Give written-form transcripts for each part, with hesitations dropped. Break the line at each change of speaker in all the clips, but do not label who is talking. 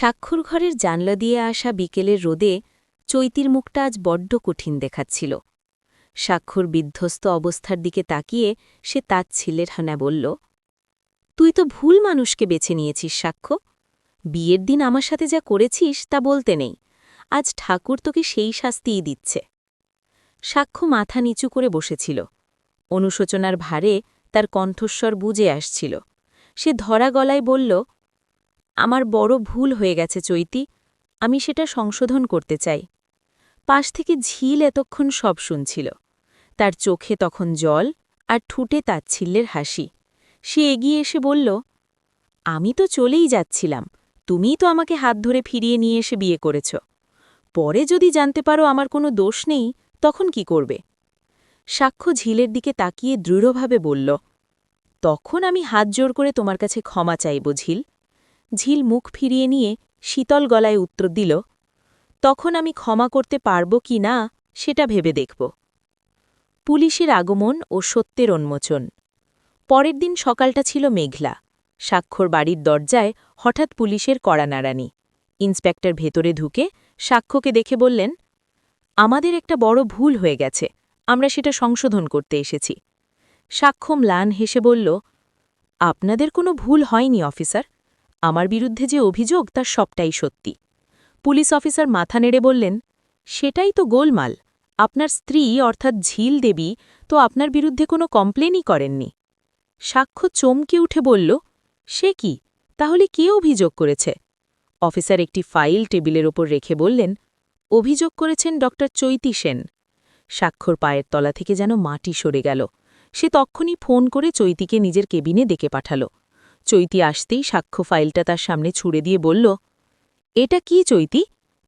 স্বাক্ষর ঘরের জানলা দিয়ে আসা বিকেলের রোদে চৈতির মুখটা আজ বড্ড কঠিন দেখাচ্ছিল। স্বাক্ষর বিধ্বস্ত অবস্থার দিকে তাকিয়ে সে তাচ্ছিল্যের হানা বলল, তুই তো ভুল মানুষকে বেছে নিয়েছিস সাক্ষ্য। বিয়ের দিন আমার সাথে যা করেছিস তা বলতে নেই, আজ ঠাকুর তোকে সেই শাস্তিই দিচ্ছে। সাক্ষ্য মাথা নিচু করে বসেছিল। অনুশোচনার ভারে তার কণ্ঠস্বর বুজে আসছিল। সে ধরা গলায় বলল, আমার বড় ভুল হয়ে গেছে চৈতি, আমি সেটা সংশোধন করতে চাই। পাশ থেকে ঝিল এতক্ষণ সব শুনছিল। তার চোখে তখন জল আর ঠুটে তাচ্ছিল্যের হাসি। সে এগিয়ে এসে বলল, আমি তো চলেই যাচ্ছিলাম, তুমিই তো আমাকে হাত ধরে ফিরিয়ে নিয়ে এসে বিয়ে করেছ। পরে যদি জানতে পারো আমার কোনো দোষ নেই, তখন কি করবে? সাক্ষ্য ঝিলের দিকে তাকিয়ে দৃঢ়ভাবে বলল, তখন আমি হাত জোর করে তোমার কাছে ক্ষমা চাইব ঝিল। ঝিল মুখ ফিরিয়ে নিয়ে শীতল গলায় উত্তর দিল, তখন আমি ক্ষমা করতে পারব কি না সেটা ভেবে দেখব। পুলিশের আগমন ও সত্যের উন্মোচন। পরের দিন সকালটা ছিল মেঘলা। স্বাক্ষর বাড়ির দরজায় হঠাৎ পুলিশের কড়া নাড়ানি। ইন্সপেক্টর ভেতরে ঢুকে সাক্ষ্যকে দেখে বললেন, আমাদের একটা বড় ভুল হয়ে গেছে, আমরা সেটা সংশোধন করতে এসেছি। সাক্ষ্য ম্লান হেসে বলল, আপনাদের কোনো ভুল হয়নি অফিসার, আমার বিরুদ্ধে যে অভিযোগ তার সবটাই সত্যি। পুলিশ অফিসার মাথা নেড়ে বললেন, সেটাই তো গোলমাল, আপনার স্ত্রী অর্থাৎ ঝিল দেবী তো আপনার বিরুদ্ধে কোনো কমপ্লেনই করেননি। সাক্ষ্য চমকে উঠে বলল, সে কি, তাহলে কে অভিযোগ করেছে? অফিসার একটি ফাইল টেবিলের ওপর রেখে বললেন, অভিযোগ করেছেন ড চৈতি সেন। স্বাক্ষর পায়ের তলা থেকে যেন মাটি সরে গেল। সে তক্ষুনি ফোন করে চৈতিকে নিজের কেবিনে ডেকে পাঠাল। চৈতি আসতেই সাক্ষ্য ফাইলটা তার সামনে ছুড়ে দিয়ে বলল, এটা কি চৈতি,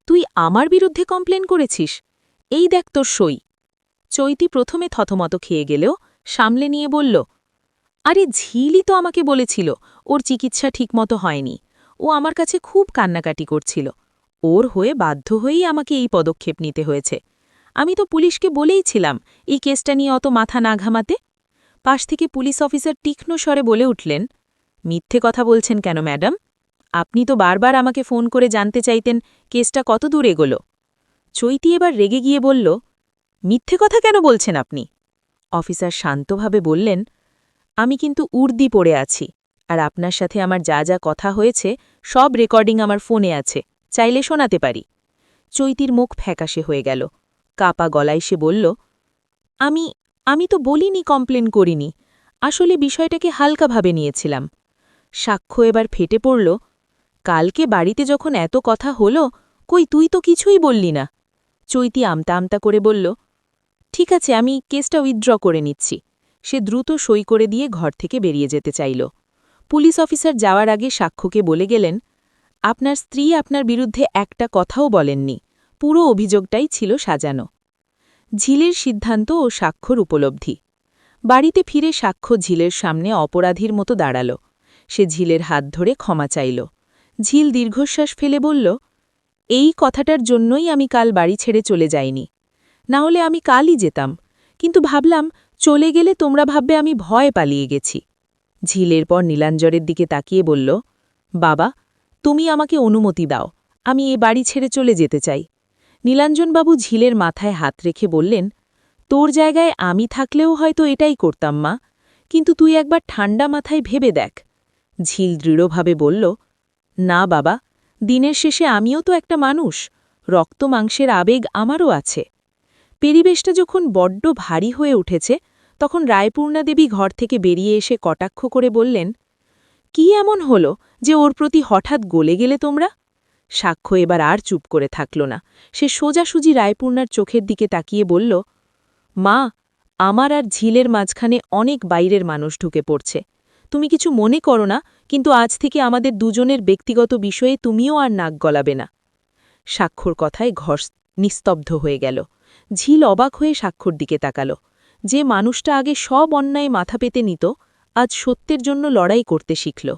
তুই আমার বিরুদ্ধে কমপ্লেন করেছিস? এই দেখ তোর সই। চৈতি প্রথমে থতমত খেয়ে গেলেও সামলে নিয়ে বলল, আরে ঝিলই তো আমাকে বলেছিল ওর চিকিৎসা ঠিকমতো হয়নি, ও আমার কাছে খুব কান্নাকাটি করছিল, ওর হয়ে বাধ্য হয়েই আমাকে এই পদক্ষেপ নিতে হয়েছে। আমি তো পুলিশকে বলেইছিলাম এই কেসটা নিয়ে অত মাথা না ঘামাতে। পাশ থেকে পুলিশ অফিসার তীক্ষ্ণ স্বরে বলে উঠলেন, মিথ্যে কথা বলছেন কেন ম্যাডাম? আপনি তো বারবার আমাকে ফোন করে জানতে চাইতেন কেসটা কত দূর এগোল। চৈতি এবার রেগে গিয়ে বলল, মিথ্যে কথা কেন বলছেন আপনি? অফিসার শান্তভাবে বললেন, আমি কিন্তু উর্দি পড়ে আছি, আর আপনার সাথে আমার যা যা কথা হয়েছে সব রেকর্ডিং আমার ফোনে আছে, চাইলে শোনাতে পারি। চৈতির মুখ ফ্যাকাশে হয়ে গেল। কাপা গলায় সে বলল, আমি তো বলিনি কমপ্লেন করিনি, আসলে বিষয়টাকে হালকাভাবে নিয়েছিলাম। সাক্ষ্য এবার ফেটে পড়ল, কালকে বাড়িতে যখন এত কথা হলো, কই তুই তো কিছুই বললি না। চৈতি আমতা আমতা করে বলল, ঠিক আছে, আমি কেসটা উইথড্র করে নিচ্ছি। সে দ্রুত সই করে দিয়ে ঘর থেকে বেরিয়ে যেতে চাইল। পুলিশ অফিসার যাওয়ার আগে সাক্ষ্যকে বলে গেলেন, আপনার স্ত্রী আপনার বিরুদ্ধে একটা কথাও বলেননি, পুরো অভিযোগটাই ছিল সাজানো। ঝিলের সিদ্ধান্ত ও স্বাক্ষর উপলব্ধি। বাড়িতে ফিরে সাক্ষ্য ঝিলের সামনে অপরাধীর মতো দাঁড়াল। সে ঝিলের হাত ধরে ক্ষমা চাইল। ঝিল দীর্ঘশ্বাস ফেলে বলল, এই কথাটার জন্যই আমি কাল বাড়ি ছেড়ে চলে যাইনি, না হলে আমি কালই যেতাম, কিন্তু ভাবলাম চলে গেলে তোমরা ভাববে আমি ভয় পালিয়ে গেছি। ঝিলের পর নীলাঞ্জরের দিকে তাকিয়ে বলল, বাবা, তুমি আমাকে অনুমতি দাও, আমি এ বাড়ি ছেড়ে চলে যেতে চাই। নীলাঞ্জনবাবু ঝিলের মাথায় হাত রেখে বললেন, তোর জায়গায় আমি থাকলেও হয়তো এটাই করতাম মা, কিন্তু তুই একবার ঠান্ডা মাথায় ভেবে দেখ। ঝিল দৃঢ়ভাবে বলল, না বাবা, দিনের শেষে আমিও তো একটা মানুষ, রক্ত মাংসের আবেগ আমারও আছে। পরিবেশটা যখন বড্ড ভারী হয়ে উঠেছে, তখন রায়পূর্ণা দেবী ঘর থেকে বেরিয়ে এসে কটাক্ষ করে বললেন, কি এমন হলো যে ওর প্রতি হঠাৎ গলে গেলে তোমরা? সাক্ষ্য এবার আর চুপ করে থাকল না। সে সোজাসুজি রায়পূর্ণার চোখের দিকে তাকিয়ে বলল, মা, আমার আর ঝিলের মাঝখানে অনেক বাইরের মানুষ ঢুকে পড়ছে। তুমি কিছু মনে করো না, কিন্তু আজ থেকে আমাদের দুজনের ব্যক্তিগত বিষয়ে তুমিও আর নাক গলাবে না। সাক্ষ্যর কথায় ঘর নিস্তব্ধ হয়ে গেল। ঝিল অবাক হয়ে সাক্ষ্যর দিকে তাকাল। যে মানুষটা আগে সব অন্যায় মাথা পেতে নিত, আজ সত্যের জন্য লড়াই করতে শিখল।